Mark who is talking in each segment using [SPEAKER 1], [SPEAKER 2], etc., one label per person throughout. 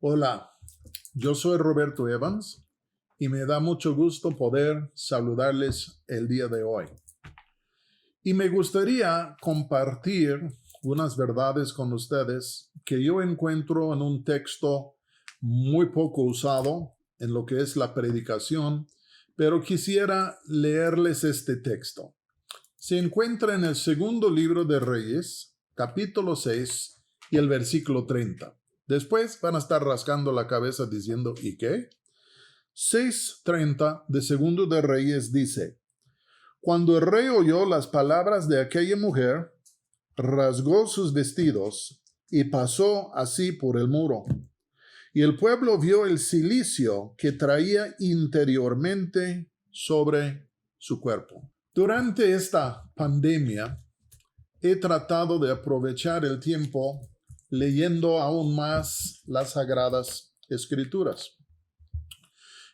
[SPEAKER 1] Hola, yo soy Roberto Evans y me da mucho gusto poder saludarles el día de hoy. Y me gustaría compartir unas verdades con ustedes que yo encuentro en un texto muy poco usado en lo que es la predicación, pero quisiera leerles este texto. Se encuentra en el segundo libro de Reyes, capítulo 6 y el versículo 30. Después van a estar rascando la cabeza diciendo, ¿y qué? 6:30 de Segundo de Reyes dice, cuando el rey oyó las palabras de aquella mujer, rasgó sus vestidos y pasó así por el muro. Y el pueblo vio el cilicio que traía interiormente sobre su cuerpo. Durante esta pandemia, he tratado de aprovechar el tiempo leyendo aún más las Sagradas Escrituras.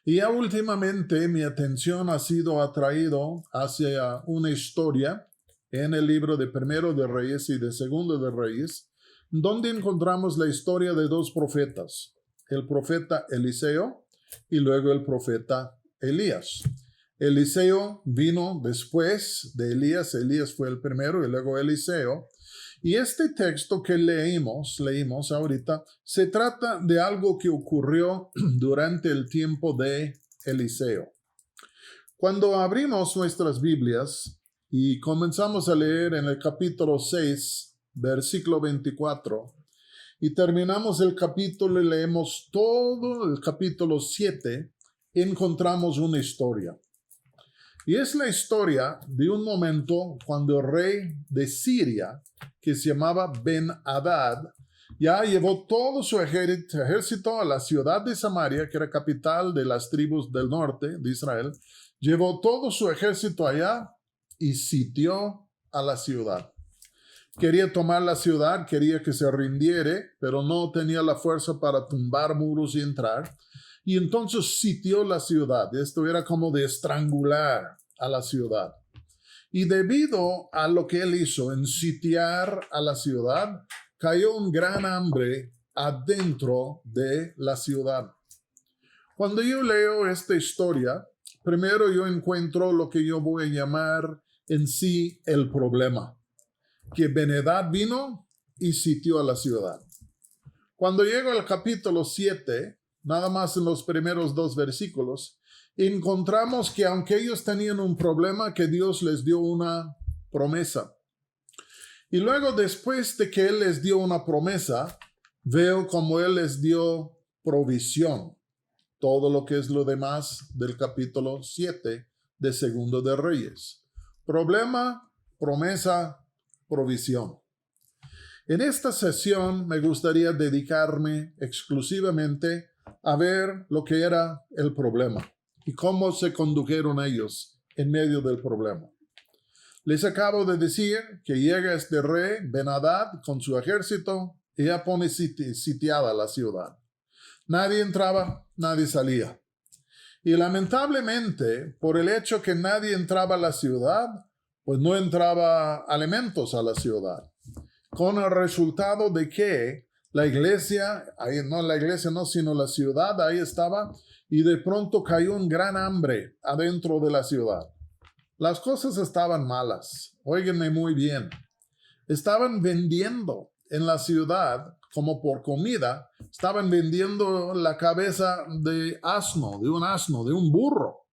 [SPEAKER 1] Y ya últimamente mi atención ha sido atraído hacia una historia en el libro de Primero de Reyes y de Segundo de Reyes, donde encontramos la historia de dos profetas, el profeta Eliseo y luego el profeta Elías. Eliseo vino después de Elías. Elías fue el primero y luego Eliseo. Y este texto que leímos ahorita, se trata de algo que ocurrió durante el tiempo de Eliseo. Cuando abrimos nuestras Biblias y comenzamos a leer en el capítulo 6, versículo 24, y terminamos el capítulo y leemos todo el capítulo 7, encontramos una historia. Y es la historia de un momento cuando el rey de Siria, que se llamaba Ben-Hadad, ya llevó todo su ejército a la ciudad de Samaria, que era capital de las tribus del norte de Israel, llevó todo su ejército allá y sitió a la ciudad. Quería tomar la ciudad, quería que se rindiera, pero no tenía la fuerza para tumbar muros y entrar. Y entonces sitió la ciudad. Esto era como de estrangular a la ciudad. Y debido a lo que él hizo en sitiar a la ciudad, cayó un gran hambre adentro de la ciudad. Cuando yo leo esta historia, primero yo encuentro lo que yo voy a llamar en sí el problema. Que Ben-Hadad vino y sitió a la ciudad. Cuando llego al capítulo 7, nada más en los primeros 2 versículos, encontramos que aunque ellos tenían un problema, que Dios les dio una promesa. Y luego después de que Él les dio una promesa, veo como Él les dio provisión. Todo lo que es lo demás del capítulo 7 de Segundo de Reyes. Problema, promesa, provisión. En esta sesión me gustaría dedicarme exclusivamente a ver lo que era el problema y cómo se condujeron ellos en medio del problema. Les acabo de decir que llega este rey Ben-Hadad con su ejército y ya pone sitiada la ciudad. Nadie entraba, nadie salía. Y lamentablemente, por el hecho que nadie entraba a la ciudad, pues no entraba alimentos a la ciudad. Con el resultado de que la iglesia, sino la ciudad, ahí estaba, y de pronto cayó un gran hambre adentro de la ciudad. Las cosas estaban malas, óiganme muy bien. Estaban vendiendo en la ciudad, como por comida, estaban vendiendo la cabeza de un burro,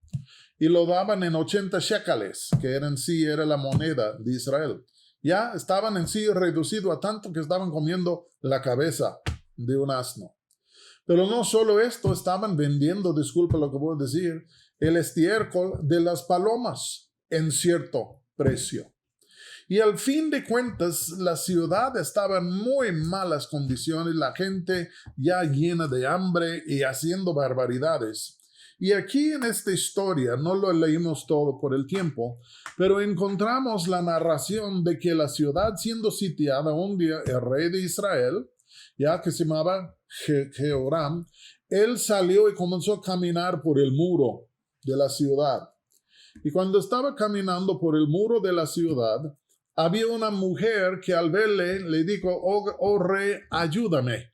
[SPEAKER 1] y lo daban en 80 shekels, que era la moneda de Israel. Ya estaban en sí reducido a tanto que estaban comiendo la cabeza de un asno. Pero no solo esto, estaban vendiendo, disculpa lo que voy a decir, el estiércol de las palomas en cierto precio. Y al fin de cuentas, la ciudad estaba en muy malas condiciones, la gente ya llena de hambre y haciendo barbaridades. Y aquí en esta historia, no lo leímos todo por el tiempo, pero encontramos la narración de que la ciudad siendo sitiada un día, el rey de Israel, ya que se llamaba Jehoram, él salió y comenzó a caminar por el muro de la ciudad. Y cuando estaba caminando por el muro de la ciudad, había una mujer que al verle le dijo, oh rey, ayúdame.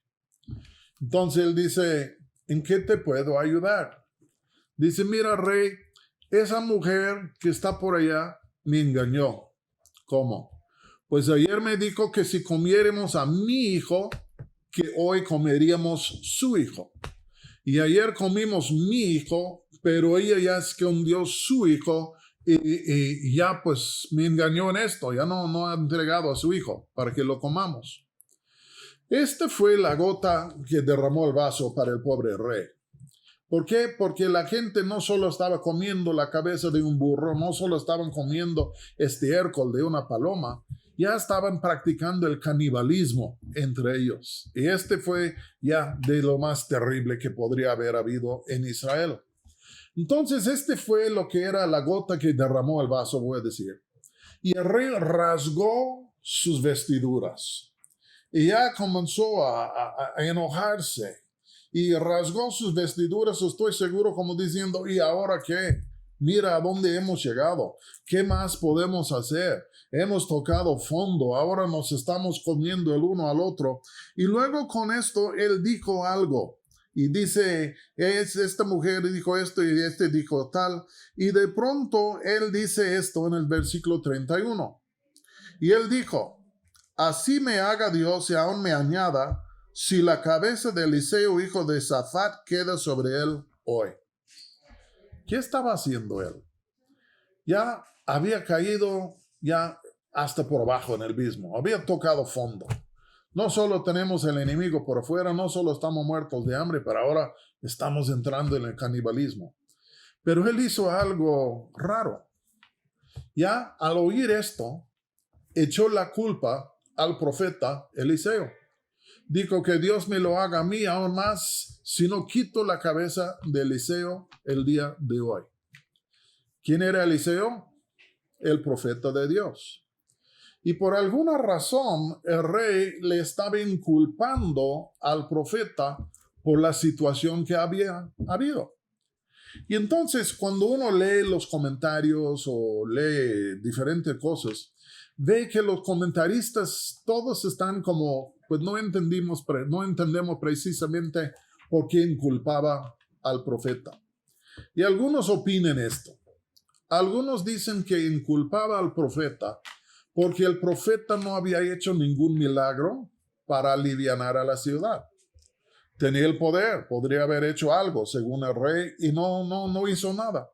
[SPEAKER 1] Entonces él dice, ¿en qué te puedo ayudar? Dice, mira, rey, esa mujer que está por allá me engañó. ¿Cómo? Pues ayer me dijo que si comiéramos a mi hijo, que hoy comeríamos su hijo. Y ayer comimos mi hijo, pero ella ya escondió su hijo y ya pues me engañó en esto, ya no ha entregado a su hijo para que lo comamos. Esta fue la gota que derramó el vaso para el pobre rey. ¿Por qué? Porque la gente no solo estaba comiendo la cabeza de un burro, no solo estaban comiendo estiércol de una paloma, ya estaban practicando el canibalismo entre ellos. Y este fue ya de lo más terrible que podría haber habido en Israel. Entonces, este fue lo que era la gota que derramó el vaso, voy a decir. Y el rey rasgó sus vestiduras. Y ya comenzó a enojarse. Y rasgó sus vestiduras, estoy seguro, como diciendo, ¿y ahora qué? Mira a dónde hemos llegado. ¿Qué más podemos hacer? Hemos tocado fondo, ahora nos estamos comiendo el uno al otro. Y luego con esto, él dijo algo. Y dice, esta mujer dijo esto y este dijo tal. Y de pronto, él dice esto en el versículo 31. Y él dijo, así me haga Dios y aún me añada, si la cabeza de Eliseo, hijo de Safat, queda sobre él hoy. ¿Qué estaba haciendo él? Ya había caído ya hasta por abajo en el abismo, había tocado fondo. No solo tenemos el enemigo por afuera, no solo estamos muertos de hambre, pero ahora estamos entrando en el canibalismo. Pero él hizo algo raro. Ya al oír esto, echó la culpa al profeta Eliseo. Dijo que Dios me lo haga a mí aún más si no quito la cabeza de Eliseo el día de hoy. ¿Quién era Eliseo? El profeta de Dios. Y por alguna razón el rey le estaba inculpando al profeta por la situación que había habido. Y entonces cuando uno lee los comentarios o lee diferentes cosas, ve que los comentaristas todos están como, pues no entendemos precisamente por qué inculpaba al profeta. Y algunos opinan esto. Algunos dicen que inculpaba al profeta porque el profeta no había hecho ningún milagro para alivianar a la ciudad. Tenía el poder, podría haber hecho algo según el rey y no hizo nada.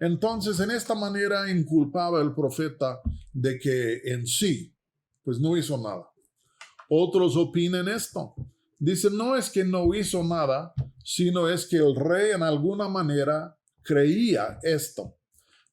[SPEAKER 1] Entonces, en esta manera inculpaba al profeta de que en sí, pues no hizo nada. Otros opinan esto. Dicen, no es que no hizo nada, sino es que el rey en alguna manera creía esto.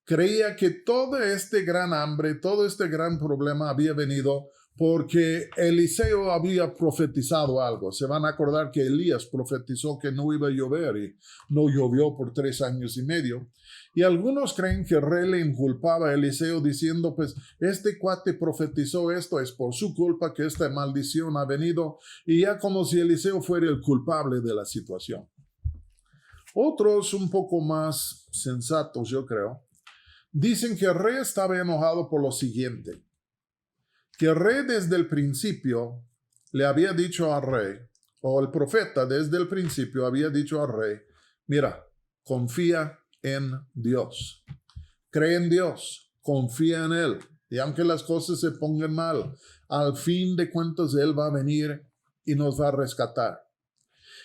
[SPEAKER 1] Creía que todo este gran hambre, todo este gran problema había venido porque Eliseo había profetizado algo. Se van a acordar que Elías profetizó que no iba a llover y no llovió por 3 años y medio. Y algunos creen que el rey le inculpaba a Eliseo diciendo, pues este cuate profetizó esto, es por su culpa que esta maldición ha venido, y ya como si Eliseo fuera el culpable de la situación. Otros un poco más sensatos, yo creo, dicen que el rey estaba enojado por lo siguiente, que el rey desde el principio le había dicho al rey, o el profeta desde el principio había dicho al rey, mira, confía en Dios, cree en Dios, confía en Él, y aunque las cosas se pongan mal, al fin de cuentas Él va a venir y nos va a rescatar.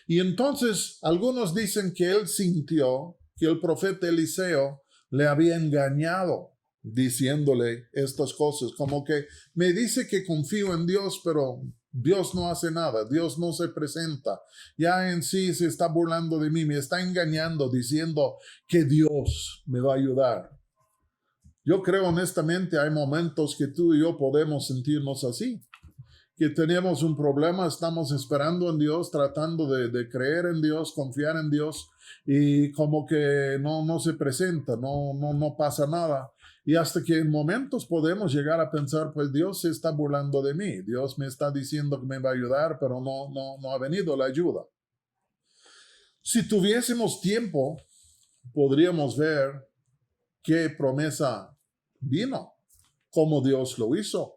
[SPEAKER 1] Y entonces algunos dicen que él sintió que el profeta Eliseo le había engañado diciéndole estas cosas, como que me dice que confío en Dios, pero Dios no hace nada, Dios no se presenta, ya en sí se está burlando de mí, me está engañando diciendo que Dios me va a ayudar. Yo creo honestamente hay momentos que tú y yo podemos sentirnos así, que tenemos un problema, estamos esperando en Dios, tratando de creer en Dios, confiar en Dios, y como que no se presenta, no pasa nada. Y hasta que en momentos podemos llegar a pensar, pues Dios se está burlando de mí, Dios me está diciendo que me va a ayudar, pero no ha venido la ayuda. Si tuviésemos tiempo, podríamos ver qué promesa vino, cómo Dios lo hizo.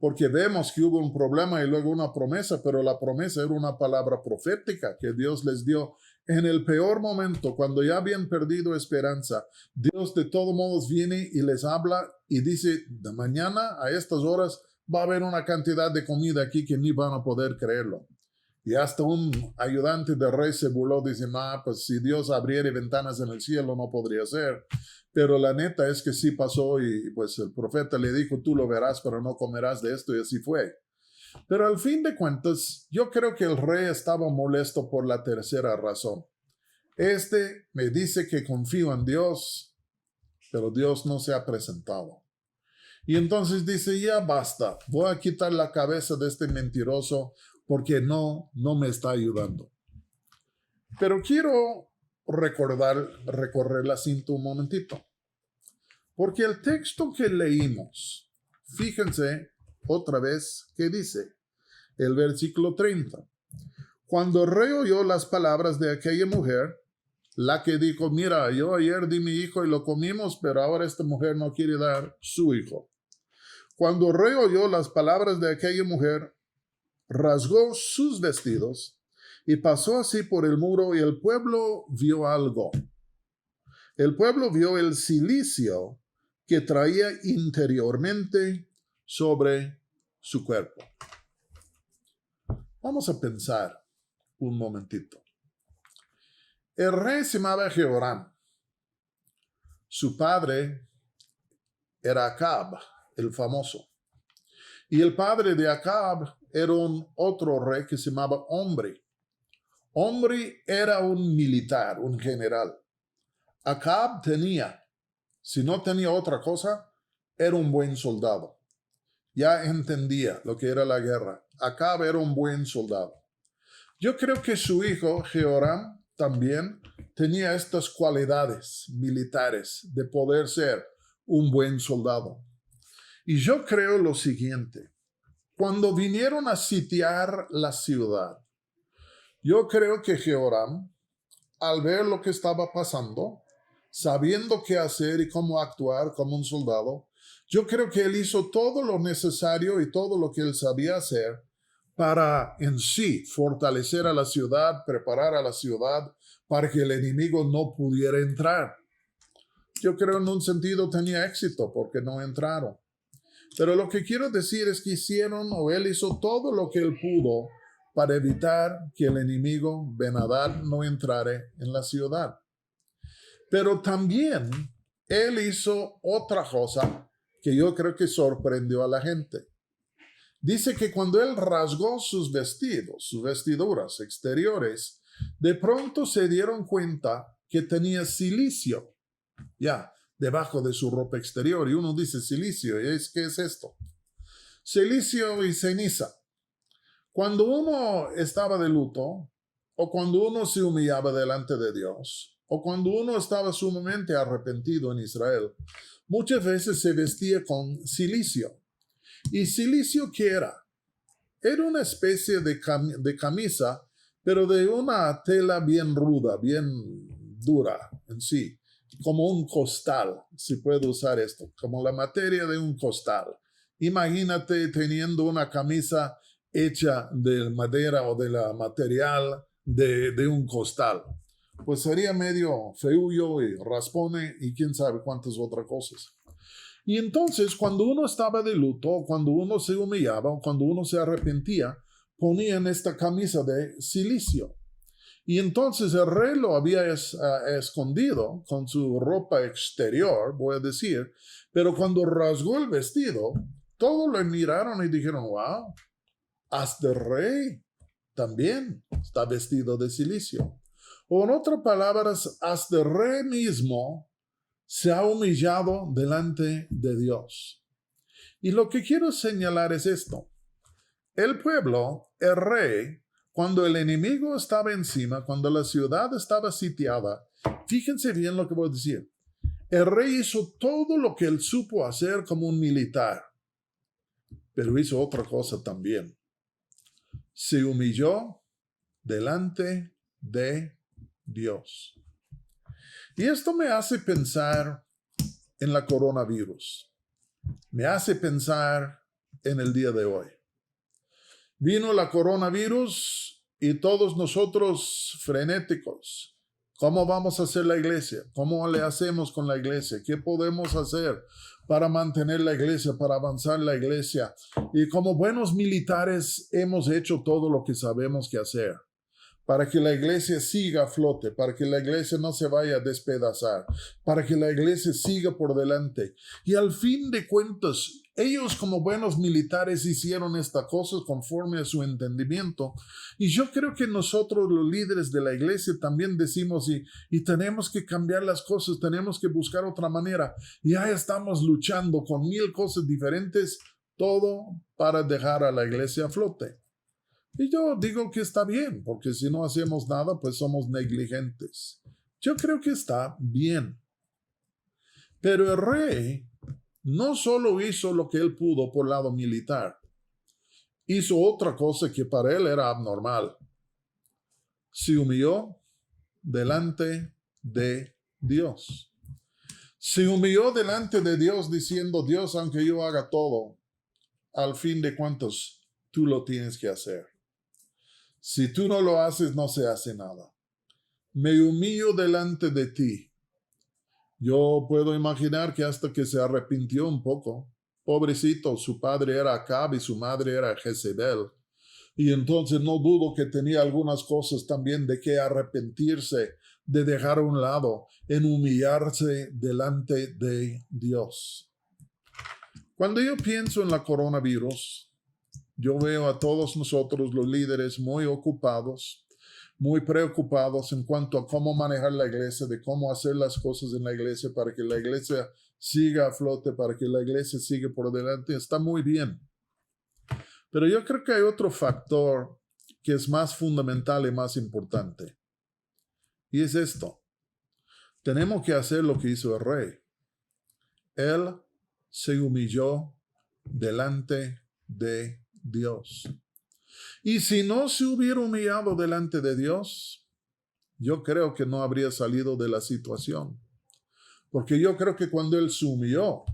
[SPEAKER 1] porque vemos que hubo un problema y luego una promesa, pero la promesa era una palabra profética que Dios les dio en el peor momento, cuando ya habían perdido esperanza. Dios de todos modos viene y les habla y dice, de mañana a estas horas va a haber una cantidad de comida aquí que ni van a poder creerlo. Y hasta un ayudante del rey se burló, dice, pues si Dios abriera ventanas en el cielo no podría ser. Pero la neta es que sí pasó y pues el profeta le dijo, tú lo verás, pero no comerás de esto, y así fue. Pero al fin de cuentas, yo creo que el rey estaba molesto por la tercera razón. Me dice que confío en Dios, pero Dios no se ha presentado. Y entonces dice, ya basta, voy a quitar la cabeza de este mentiroso porque no me está ayudando. Pero quiero recorrer la cinta un momentito. Porque el texto que leímos, fíjense otra vez que dice, el versículo 30. Cuando el rey oyó las palabras de aquella mujer, la que dijo, mira, yo ayer di mi hijo y lo comimos, pero ahora esta mujer no quiere dar su hijo. Cuando el rey oyó las palabras de aquella mujer, rasgó sus vestidos y pasó así por el muro, y el pueblo vio algo. El pueblo vio el cilicio que traía interiormente sobre su cuerpo. Vamos a pensar un momentito. El rey se llamaba Jehoram. Su padre era Acab, el famoso. Y el padre de Acab era un otro rey que se llamaba Omri. Omri era un militar, un general. Acab si no tenía otra cosa, era un buen soldado. Ya entendía lo que era la guerra. Acab era un buen soldado. Yo creo que su hijo, Jehoram, también tenía estas cualidades militares de poder ser un buen soldado. Y yo creo lo siguiente. Cuando vinieron a sitiar la ciudad, yo creo que Jehoram, al ver lo que estaba pasando, sabiendo qué hacer y cómo actuar como un soldado, yo creo que él hizo todo lo necesario y todo lo que él sabía hacer para en sí fortalecer a la ciudad, preparar a la ciudad para que el enemigo no pudiera entrar. Yo creo en un sentido tenía éxito porque no entraron. Pero lo que quiero decir es que él hizo todo lo que él pudo para evitar que el enemigo Ben-Hadad no entrara en la ciudad. Pero también él hizo otra cosa que yo creo que sorprendió a la gente. Dice que cuando él rasgó sus vestidos, sus vestiduras exteriores, de pronto se dieron cuenta que tenía cilicio, ya, debajo de su ropa exterior. Y uno dice cilicio, ¿qué es esto? Cilicio y ceniza. Cuando uno estaba de luto, o cuando uno se humillaba delante de Dios, o cuando uno estaba sumamente arrepentido en Israel, muchas veces se vestía con cilicio. ¿Y cilicio qué era? Era una especie de camisa, pero de una tela bien ruda, bien dura en sí, como un costal, si puedo usar esto, como la materia de un costal. Imagínate teniendo una camisa hecha de madera o de la material de un costal. Pues sería medio feullo y raspone y quién sabe cuántas otras cosas. Y entonces, cuando uno estaba de luto, cuando uno se humillaba, o cuando uno se arrepentía, ponían esta camisa de cilicio. Y entonces el rey lo había escondido con su ropa exterior, voy a decir, pero cuando rasgó el vestido, todos lo miraron y dijeron, wow, hasta el rey también está vestido de cilicio. O en otras palabras, hasta el rey mismo se ha humillado delante de Dios. Y lo que quiero señalar es esto. El pueblo, el rey, cuando el enemigo estaba encima, cuando la ciudad estaba sitiada, fíjense bien lo que voy a decir. El rey hizo todo lo que él supo hacer como un militar, pero hizo otra cosa también. Se humilló delante de Dios. Y esto me hace pensar en la coronavirus. Me hace pensar en el día de hoy. Vino la coronavirus y todos nosotros frenéticos. ¿Cómo vamos a hacer la iglesia? ¿Cómo le hacemos con la iglesia? ¿Qué podemos hacer para mantener la iglesia, para avanzar la iglesia? Y como buenos militares hemos hecho todo lo que sabemos que hacer para que la iglesia siga a flote, para que la iglesia no se vaya a despedazar, para que la iglesia siga por delante. Y al fin de cuentas, ellos como buenos militares hicieron estas cosas conforme a su entendimiento. Y yo creo que nosotros los líderes de la iglesia también decimos y tenemos que cambiar las cosas, tenemos que buscar otra manera. Y ya estamos luchando con 1000 cosas diferentes, todo para dejar a la iglesia a flote. Y yo digo que está bien, porque si no hacemos nada, pues somos negligentes. Yo creo que está bien. Pero el rey no solo hizo lo que él pudo por lado militar, hizo otra cosa que para él era abnormal. Se humilló delante de Dios. Se humilló delante de Dios diciendo, Dios, aunque yo haga todo, al fin de cuentas, tú lo tienes que hacer. Si tú no lo haces, no se hace nada. Me humillo delante de ti. Yo puedo imaginar que hasta que se arrepintió un poco. Pobrecito, su padre era Acab y su madre era Jezebel. Y entonces no dudo que tenía algunas cosas también de que arrepentirse, de dejar a un lado, en humillarse delante de Dios. Cuando yo pienso en la coronavirus, yo veo a todos nosotros los líderes muy ocupados, muy preocupados en cuanto a cómo manejar la iglesia, de cómo hacer las cosas en la iglesia para que la iglesia siga a flote, para que la iglesia siga por delante. Está muy bien. Pero yo creo que hay otro factor que es más fundamental y más importante. Y es esto. Tenemos que hacer lo que hizo el rey. Él se humilló delante de Dios. Y si no se hubiera humillado delante de Dios, yo creo que no habría salido de la situación. Porque yo creo que cuando él se humilló,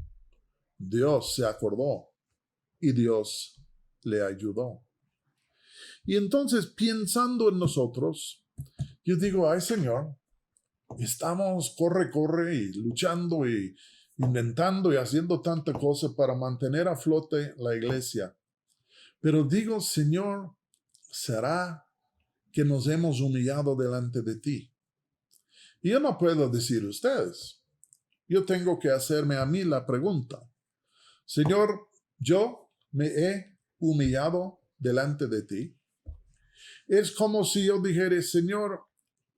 [SPEAKER 1] Dios se acordó y Dios le ayudó. Y entonces, pensando en nosotros, yo digo, ay Señor, estamos corre y luchando y inventando y haciendo tanta cosa para mantener a flote la iglesia. Pero digo, Señor, ¿será que nos hemos humillado delante de ti? Y yo no puedo decir ustedes. Yo tengo que hacerme a mí la pregunta. Señor, ¿yo me he humillado delante de ti? Es como si yo dijera, Señor,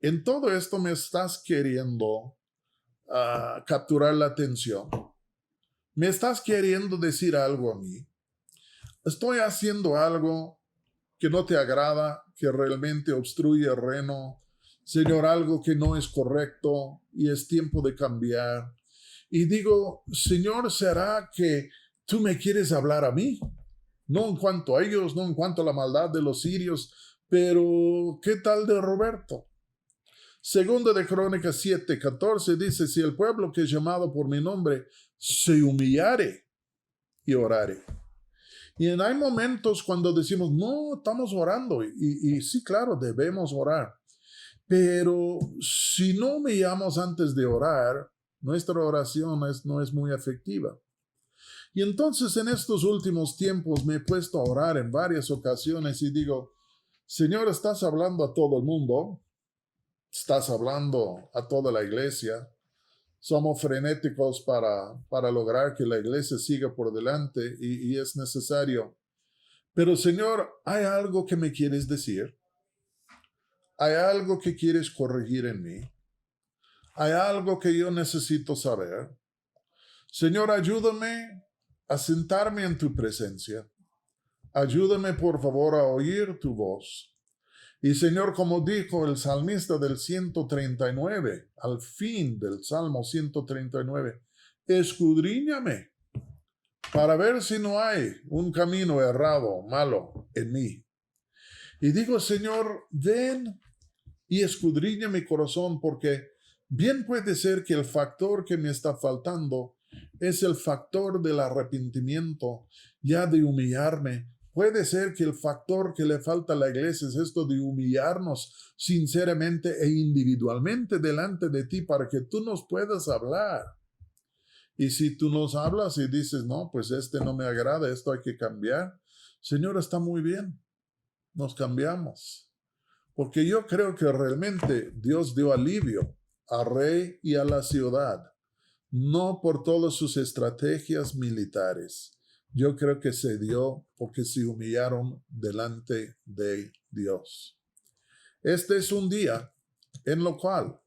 [SPEAKER 1] en todo esto me estás queriendo capturar la atención. Me estás queriendo decir algo a mí. Estoy haciendo algo que no te agrada, que realmente obstruye el reino. Señor, algo que no es correcto y es tiempo de cambiar. Y digo, Señor, ¿será que tú me quieres hablar a mí? No en cuanto a ellos, no en cuanto a la maldad de los sirios, pero ¿qué tal de Roberto? Segunda de Crónicas 7:14 dice, si el pueblo que es llamado por mi nombre se humillare y orare. Y hay momentos cuando decimos, no, estamos orando. Y sí, claro, debemos orar. Pero si no humillamos antes de orar, nuestra oración no es muy efectiva. Y entonces en estos últimos tiempos me he puesto a orar en varias ocasiones y digo, Señor, estás hablando a todo el mundo, estás hablando a toda la iglesia. Somos frenéticos para lograr que la iglesia siga por delante y es necesario. Pero Señor, ¿hay algo que me quieres decir? ¿Hay algo que quieres corregir en mí? ¿Hay algo que yo necesito saber? Señor, ayúdame a sentarme en tu presencia. Ayúdame, por favor, a oír tu voz. Y Señor, como dijo el salmista del 139, al fin del Salmo 139, escudriñame para ver si no hay un camino errado, malo en mí. Y digo, Señor, ven y escudriña mi corazón, porque bien puede ser que el factor que me está faltando Es el factor del arrepentimiento, ya de humillarme. Puede ser que el factor que le falta a la iglesia es esto de humillarnos sinceramente e individualmente delante de ti para que tú nos puedas hablar. Y si tú nos hablas y dices, no, pues no me agrada, esto hay que cambiar. Señor, está muy bien, nos cambiamos. Porque yo creo que realmente Dios dio alivio al rey y a la ciudad, no por todas sus estrategias militares. Yo creo que se dio porque se humillaron delante de Dios. Este es un día en lo cual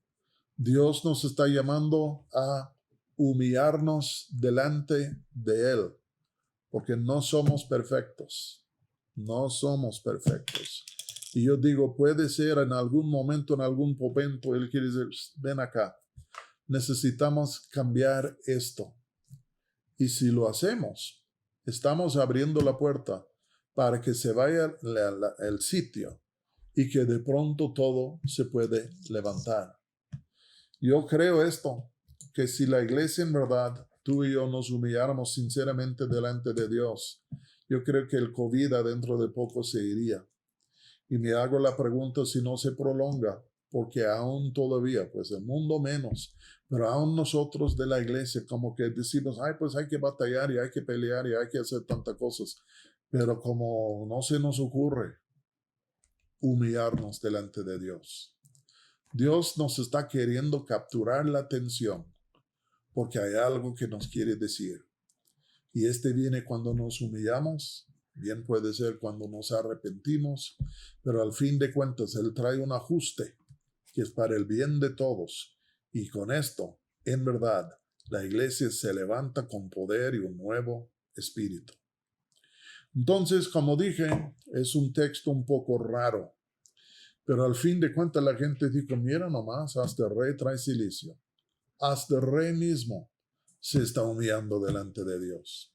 [SPEAKER 1] Dios nos está llamando a humillarnos delante de Él, porque no somos perfectos. No somos perfectos. Y yo digo, puede ser en algún momento, Él quiere decir, ven acá, necesitamos cambiar esto. Y si lo hacemos, estamos abriendo la puerta para que se vaya el sitio y que de pronto todo se puede levantar. Yo creo esto, que si la iglesia en verdad, tú y yo nos humilláramos sinceramente delante de Dios, yo creo que el COVID adentro de poco se iría. Y me hago la pregunta si no se prolonga, porque aún todavía, pues el mundo menos, pero aún nosotros de la iglesia como que decimos, ay, pues hay que batallar y hay que pelear y hay que hacer tantas cosas, pero como no se nos ocurre humillarnos delante de Dios. Dios nos está queriendo capturar la atención porque hay algo que nos quiere decir. Y viene cuando nos humillamos, bien puede ser cuando nos arrepentimos, pero al fin de cuentas Él trae un ajuste que es para el bien de todos. Y con esto, en verdad, la iglesia se levanta con poder y un nuevo espíritu. Entonces, como dije, es un texto un poco raro, pero al fin de cuentas la gente dijo, mira nomás, hasta el rey trae cilicio. Hasta el rey mismo se está humillando delante de Dios.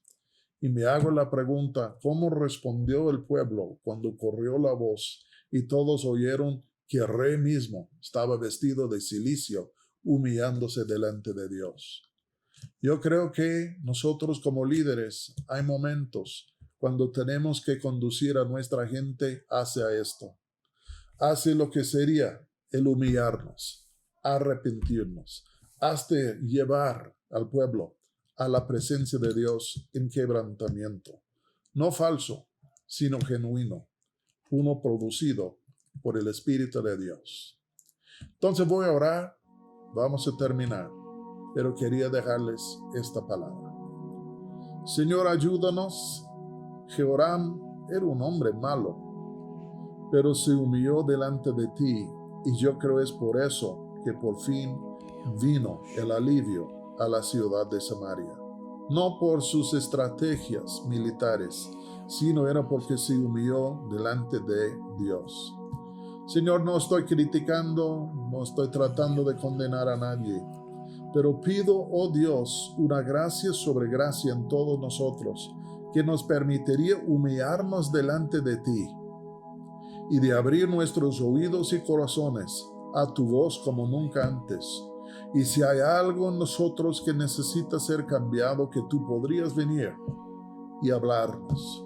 [SPEAKER 1] Y me hago la pregunta, ¿cómo respondió el pueblo cuando corrió la voz y todos oyeron que el rey mismo estaba vestido de cilicio, humillándose delante de Dios? Yo creo que nosotros como líderes hay momentos cuando tenemos que conducir a nuestra gente hacia esto, hacia lo que sería el humillarnos, arrepentirnos, hasta llevar al pueblo a la presencia de Dios en quebrantamiento. No falso, sino genuino, uno producido por el Espíritu de Dios. Entonces voy a orar, vamos a terminar, pero quería dejarles esta palabra. Señor, ayúdanos. Jehoram era un hombre malo, pero se humilló delante de ti, y yo creo es por eso que por fin vino el alivio a la ciudad de Samaria. No por sus estrategias militares, sino era porque se humilló delante de Dios. Señor, no estoy criticando, no estoy tratando de condenar a nadie, pero pido, oh Dios, una gracia sobre gracia en todos nosotros, que nos permitiría humillarnos delante de ti y de abrir nuestros oídos y corazones a tu voz como nunca antes. Y si hay algo en nosotros que necesita ser cambiado, que tú podrías venir y hablarnos.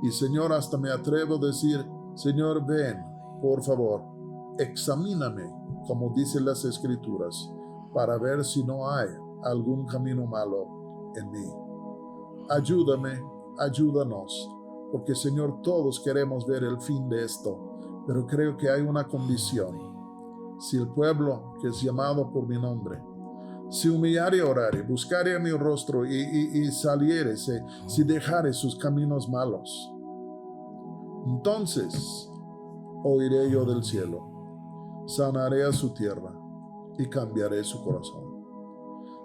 [SPEAKER 1] Y Señor, hasta me atrevo a decir, Señor, ven, por favor, examíname, como dicen las Escrituras, para ver si no hay algún camino malo en mí. Ayúdame, ayúdanos, porque Señor, todos queremos ver el fin de esto, pero creo que hay una condición. Si el pueblo que es llamado por mi nombre se humillare y orare, buscare mi rostro y saliere, si dejare sus caminos malos, entonces oiré yo del cielo, sanaré a su tierra y cambiaré su corazón.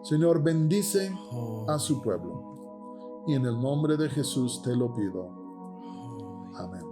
[SPEAKER 1] Señor, bendice a su pueblo y en el nombre de Jesús te lo pido. Amén.